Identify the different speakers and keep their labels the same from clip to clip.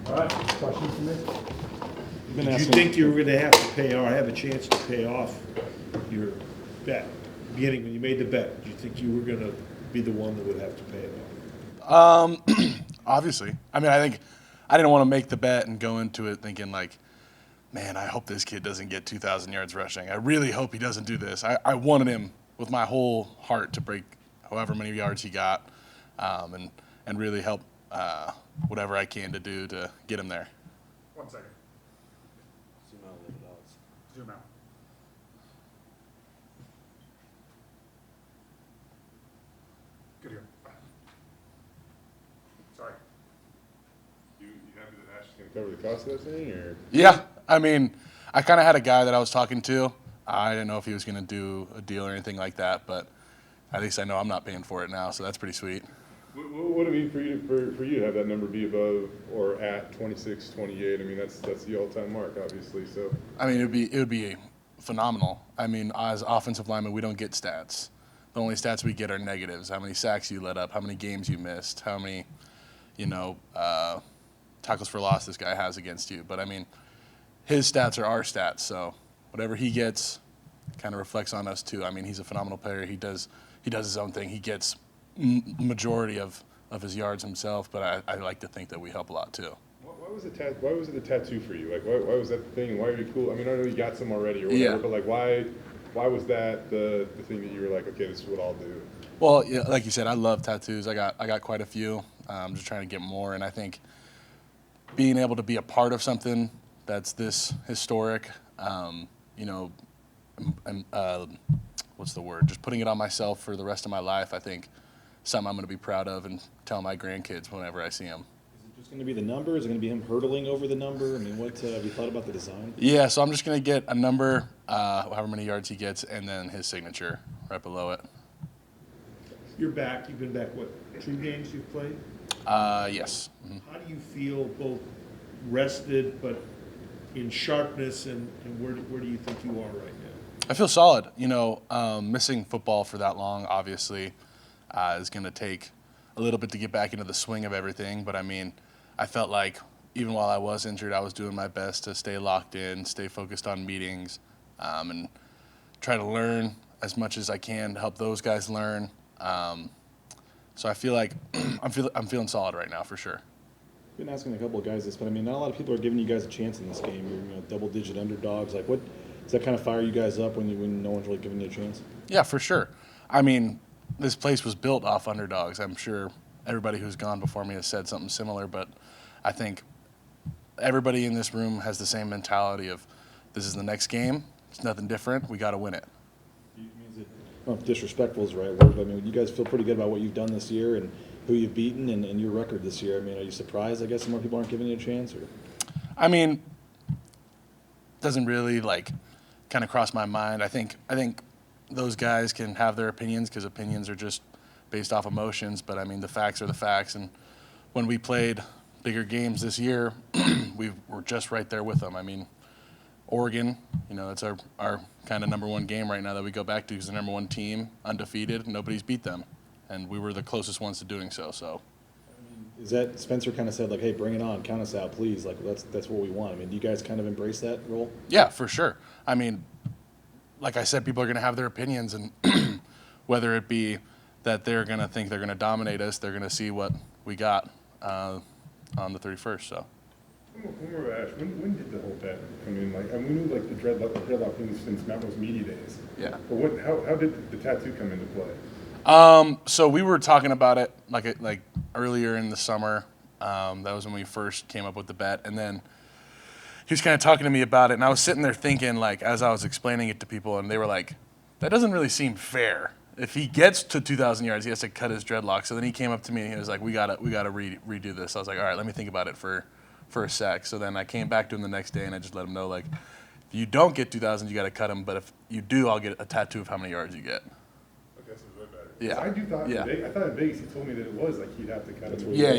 Speaker 1: All right, questions from me?
Speaker 2: Did you think you were gonna have to pay, or have a chance to pay off your bet? Beginning, when you made the bet, did you think you were gonna be the one that would have to pay it off?
Speaker 3: Obviously. I mean, I think I didn't want to make the bet and go into it thinking like, man, I hope this kid doesn't get 2,000 yards rushing. I really hope he doesn't do this. I wanted him with my whole heart to break however many yards he got, and really help whatever I can to do to get him there.
Speaker 1: 1 second.
Speaker 4: Zoom out a little bit, Alex.
Speaker 1: Zoom out. Good here. Sorry.
Speaker 5: You happy that Ash is going to cover the cost of that thing, or?
Speaker 3: Yeah, I mean, I kind of had a guy that I was talking to. I didn't know if he was going to do a deal or anything like that, but at least I know I'm not paying for it now, so that's pretty sweet.
Speaker 5: What would it mean for you to have that number be above or at 26, 28? I mean, that's the all-time mark, obviously. So.
Speaker 3: I mean, it would be phenomenal. I mean, as offensive linemen, we don't get stats. The only stats we get are negatives. How many sacks you let up, how many games you missed, how many, tackles for loss this guy has against you. But I mean, his stats are our stats. So whatever he gets, kind of reflects on us too. I mean, he's a phenomenal player. He does his own thing. He gets majority of his yards himself. But I like to think that we help a lot too.
Speaker 5: Why was it the tattoo for you? Like, why was that the thing? And why are you cool? I mean, I know you got some already or whatever, but like, why was that the thing that you were like, okay, this is what I'll do?
Speaker 3: Well, yeah, like you said, I love tattoos. I got quite a few. I'm just trying to get more, and I think being able to be a part of something that's this historic, what's the word? Just putting it on myself for the rest of my life. I think something I'm going to be proud of and tell my grandkids whenever I see them.
Speaker 4: Is it just going to be the number? Is it going to be him hurtling over the number? I mean, what have you thought about the design?
Speaker 3: Yeah, so I'm just going to get a number, however many yards he gets, and then his signature right below it.
Speaker 2: You're back, you've been back, what, 2 games you've played?
Speaker 3: Yes. Mm-hmm.
Speaker 2: How do you feel both rested, but in sharpness, and where do you think you are right now?
Speaker 3: I feel solid. Missing football for that long, obviously, is going to take a little bit to get back into the swing of everything. But, I mean, I felt like even while I was injured, I was doing my best to stay locked in, stay focused on meetings, and try to learn as much as I can to help those guys learn. So I feel like I'm feeling solid right now for sure.
Speaker 4: Been asking a couple of guys this, but I mean, not a lot of people are giving you guys a chance in this game. You're double-digit underdogs. Like, what does that kind of fire you guys up when no one's really giving you a chance?
Speaker 3: Yeah, for sure. I mean, this place was built off underdogs. I'm sure everybody who's gone before me has said something similar, but I think everybody in this room has the same mentality of this is the next game. It's nothing different. We got to win it.
Speaker 4: I don't know if disrespectful is the right word, but I mean, you guys feel pretty good about what you've done this year and who you've beaten and your record this year. I mean, are you surprised, I guess, more people aren't giving you a chance? Or?
Speaker 3: I mean, doesn't really kind of cross my mind. I think those guys can have their opinions because opinions are just based off emotions. But I mean, the facts are the facts. And when we played bigger games this year, we were just right there with them. I mean, Oregon, it's our kind of number one game right now that we go back to because the number one team, undefeated, nobody's beat them. And we were the closest ones to doing so. So,
Speaker 4: is that Spencer kind of said like, "Hey, bring it on, count us out, please"? Like that's what we want. I mean, do you guys kind of embrace that role?
Speaker 3: Yeah, for sure. I mean, like I said, people are going to have their opinions, and whether it be that they're going to think they're going to dominate us, they're going to see what we got on the 31st. So.
Speaker 5: One more, Ash. When did the whole bet come in? Like, and we knew like the dreadlock thing since Mount Rose media days.
Speaker 3: Yeah.
Speaker 5: But how did the tattoo come into play?
Speaker 3: So we were talking about it like earlier in the summer. That was when we first came up with the bet, and then he was kind of talking to me about it, and I was sitting there thinking, like, as I was explaining it to people, and they were like, "That doesn't really seem fair. If he gets to 2,000 yards, he has to cut his dreadlocks." So then he came up to me and he was like, "We gotta redo this." I was like, "All right, let me think about it for a sec." So then I came back to him the next day and I just let him know, like, if you don't get 2,000, you got to cut him. But if you do, I'll get a tattoo of how many yards you get.
Speaker 5: Okay, so it's way better.
Speaker 3: Yeah.
Speaker 5: I thought in Vegas he told me that it was like he'd have to cut him.
Speaker 3: Yeah.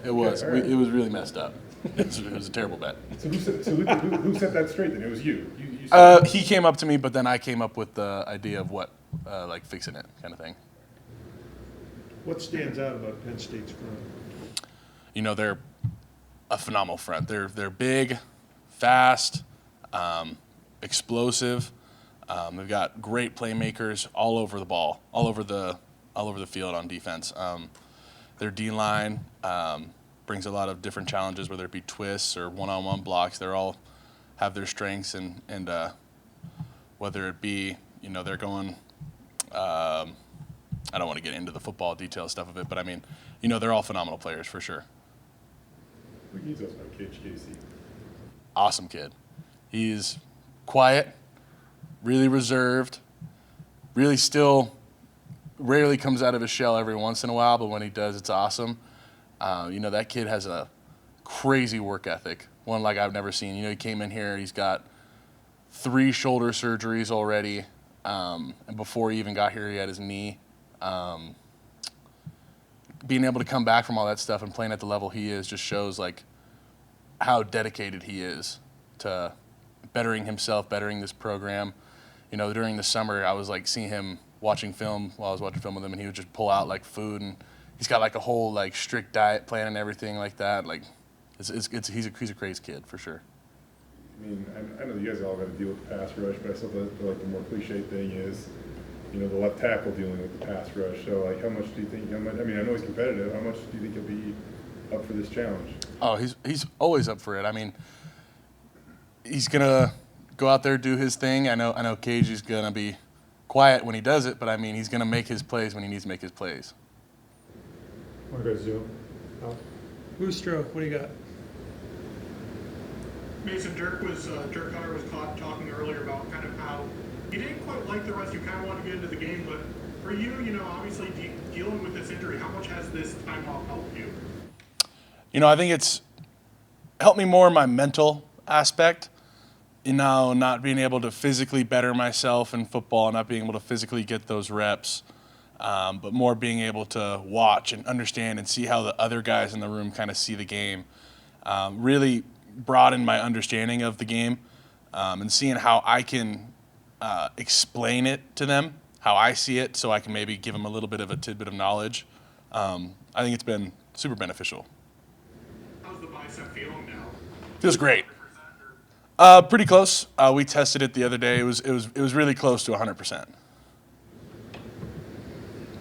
Speaker 3: It was.
Speaker 5: all right.
Speaker 3: It was really messed up. It was a terrible bet.
Speaker 5: So who set that straight then? It was you. You said
Speaker 3: He came up to me, but then I came up with the idea of what, like fixing it kind of thing.
Speaker 2: What stands out about Penn State's front?
Speaker 3: They're a phenomenal front. They're big, fast, explosive. They've got great playmakers all over the ball, all over the field on defense. Their D line brings a lot of different challenges, whether it be twists or one-on-one blocks. They're all have their strengths, and whether it be, they're going. I don't want to get into the football detail stuff of it, but I mean, they're all phenomenal players for sure.
Speaker 5: What can you tell us about Casey?
Speaker 3: Awesome kid. He's quiet, really reserved, really still rarely comes out of his shell every once in a while, but when he does, it's awesome. That kid has a crazy work ethic, one like I've never seen. He came in here, he's got 3 shoulder surgeries already, and before he even got here, he had his knee. Being able to come back from all that stuff and playing at the level he is just shows like how dedicated he is to bettering himself, bettering this program. During the summer, I was like seeing him watching film while I was watching film with him, and he would just pull out like food, and he's got like a whole like strict diet plan and everything like that. Like, he's a crazy kid for sure.
Speaker 5: I mean, I know you guys all got to deal with the pass rush, but I still feel like the more cliche thing is, the left tackle dealing with the pass rush. So, like, how much do you think? I know he's competitive. How much do you think he'll be up for this challenge?
Speaker 3: Oh, he's always up for it. I mean, he's gonna go out there, do his thing. I know Cage is gonna be quiet when he does it, but I mean, he's gonna make his plays when he needs to make his plays.
Speaker 1: Want to go Zoom? No?
Speaker 6: Boostro, what do you got?
Speaker 7: Mason, Dirk Cutter was caught talking earlier about kind of how he didn't quite like the rest. You kind of wanted to get into the game, but for you, obviously dealing with this injury, how much has this time off helped you?
Speaker 3: I think it's helped me more in my mental aspect. Not being able to physically better myself in football, not being able to physically get those reps, but more being able to watch and understand and see how the other guys in the room kind of see the game. Really broadened my understanding of the game, and seeing how I can explain it to them, how I see it, so I can maybe give them a little bit of a tidbit of knowledge. I think it's been super beneficial.
Speaker 7: How's the bicep feeling now?
Speaker 3: Feels great. Pretty close. We tested it the other day. It was really close to 100%.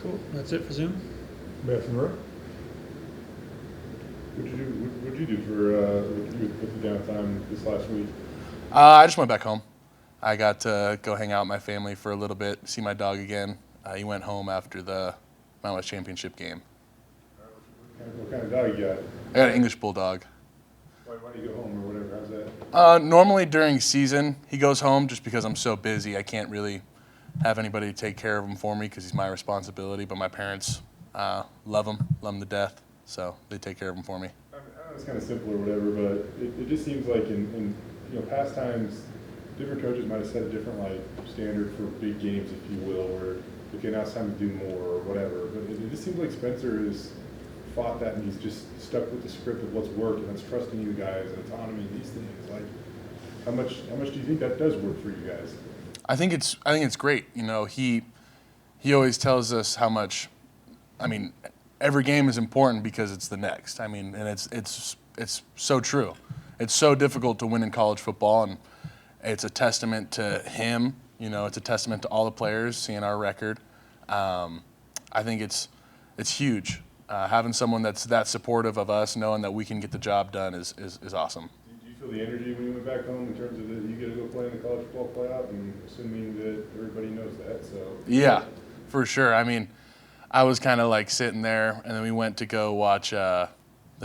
Speaker 6: Cool. That's it for Zoom.
Speaker 1: Matthew Murray?
Speaker 5: What'd you do for with the downtime this last week?
Speaker 3: I just went back home. I got to go hang out with my family for a little bit, see my dog again. He went home after the Mountain West Championship game.
Speaker 5: What kind of dog you got?
Speaker 3: I got an English Bulldog.
Speaker 5: Why do you go home or whatever? How's that?
Speaker 3: Normally during season, he goes home just because I'm so busy. I can't really have anybody take care of him for me because he's my responsibility. But my parents love him to death, so they take care of him for me.
Speaker 5: I know it's kind of simple or whatever, but it just seems like in past times, different coaches might have set a different standard for big games, if you will, or okay, now it's time to do more or whatever. But it just seems like Spencer has fought that, and he's just stuck with the script of what's worked, and that's trusting you guys and autonomy and these things. Like, how much do you think that does work for you guys?
Speaker 3: I think it's great. He always tells us how much. I mean, every game is important because it's the next. I mean, and it's so true. It's so difficult to win in college football, and it's a testament to him. It's a testament to all the players seeing our record. I think it's huge. Having someone that's that supportive of us, knowing that we can get the job done is awesome.
Speaker 5: Do you feel the energy when you went back home in terms of that you get to go play in the college football playoff, and assuming that everybody knows that? So
Speaker 3: Yeah, for sure. I mean, I was kind of like sitting there, and then we went to go watch the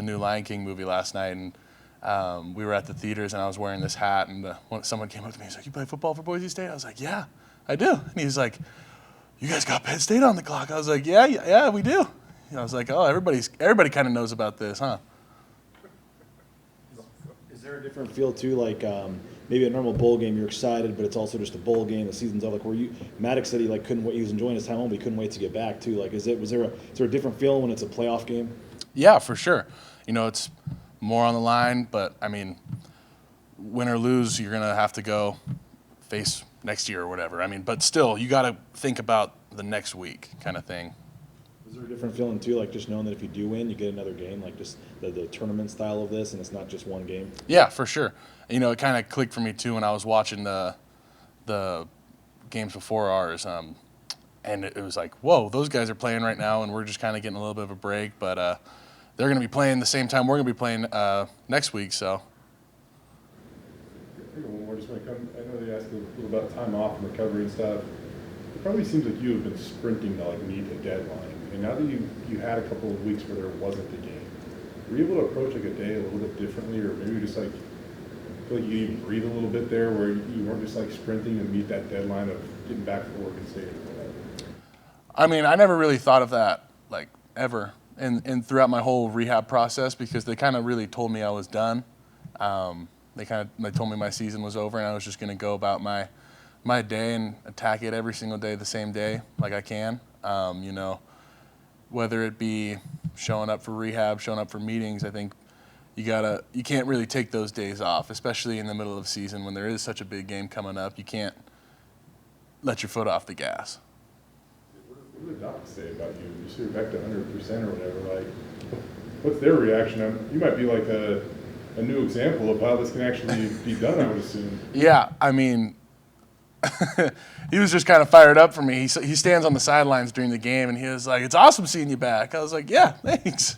Speaker 3: new Lion King movie last night, and we were at the theaters, and I was wearing this hat, and someone came up to me and was like, "You play football for Boise State?" I was like, "Yeah, I do." And he was like, "You guys got Penn State on the clock?" I was like, "Yeah, we do." And I was like, "Oh, everybody kind of knows about this, huh?"
Speaker 4: Is there a different feel too? Like maybe a normal bowl game, you're excited, but it's also just a bowl game. The season's up. Like Maddox said he couldn't wait. He was enjoying his time home, but he couldn't wait to get back too. Like, is there a different feel when it's a playoff game?
Speaker 3: Yeah, for sure. It's more on the line, but I mean, win or lose, you're gonna have to go face next year or whatever. I mean, but still, you got to think about the next week, kind of thing.
Speaker 4: Is there a different feeling too, like just knowing that if you do win, you get another game, like just the tournament style of this, and it's not just one game?
Speaker 3: Yeah, for sure. You know, it kind of clicked for me too when I was watching the games before ours, and it was like, whoa, those guys are playing right now, and we're just kind of getting a little bit of a break. But they're going to be playing the same time we're going to be playing next week. So
Speaker 5: I think one more just when it comes, I know they asked a little about time off and recovery and stuff. It probably seems like you have been sprinting to like meet a deadline. And now that you had a couple of weeks where there wasn't a game, were you able to approach like a day a little bit differently, or maybe just like feel like you even breathe a little bit there, where you weren't just like sprinting to meet that deadline of getting back to Oregon State or whatever?
Speaker 3: I mean, I never really thought of that, like, ever and throughout my whole rehab process, because they kind of really told me I was done. They told me my season was over and I was just going to go about my day and attack it every single day the same day like I can. You know, whether it be showing up for rehab, showing up for meetings, I think you can't really take those days off, especially in the middle of the season when there is such a big game coming up. You can't let your foot off the gas.
Speaker 5: What do the docs say about you? You say you're back to 100% or whatever. Like, what's their reaction? You might be like a new example of how this can actually be done, I would assume.
Speaker 3: Yeah, I mean, he was just kind of fired up for me. He stands on the sidelines during the game, and he was like, "It's awesome seeing you back." I was like, "Yeah, thanks."